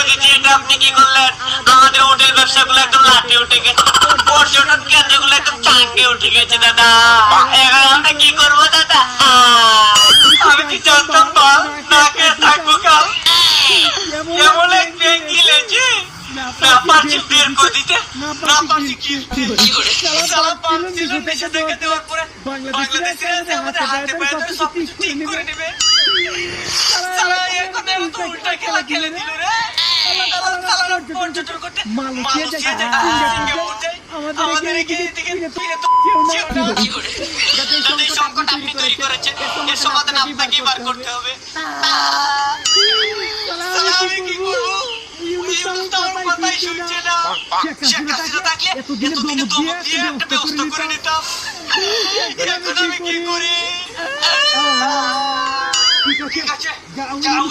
মোদিজি, এটা আপনি কি করলেন? আমাদের হোটেল ব্যবসাগুলো একদম লাটে উঠে গেছে, পর্যটন কেন্দ্রগুলো একদম চাঙ্গে উঠে গেছে দাদা। এখন আমরা কি করবো দাদা? আমি কি জানতাম বল, না খেয়ে থাকবো কাল। এমন এক ব্যাংক গিলেছে, না পারছি বের করে দিতে, না পারছি কি সালা পাচ্ছিলেন দেশে থেকে দেওয়ার পরে বাংলাদেশিরা যে আমাদের হাতে পায়ে ধরে সবকিছু ঠিক করে নেবে। সালা এখন তো উল্টা খেলা খেলে দিল রে। পর্যটন করতে মালয়েশিয়া যায়, সিঙ্গাপুর যায়, আমাদের এদিকে এই সংকট আপনি তৈরি করেছেন, এর সমাধান আপনাকেই বার করতে হবে। আমি কি করবো? আমার কথাই শুনছে না। শেখ হাসিনা থাকলে এতদিনে দমক দিয়ে একটা ব্যবস্থা করে নিতাম। এখন আমি কি করি? ঠিক আছে, যাও।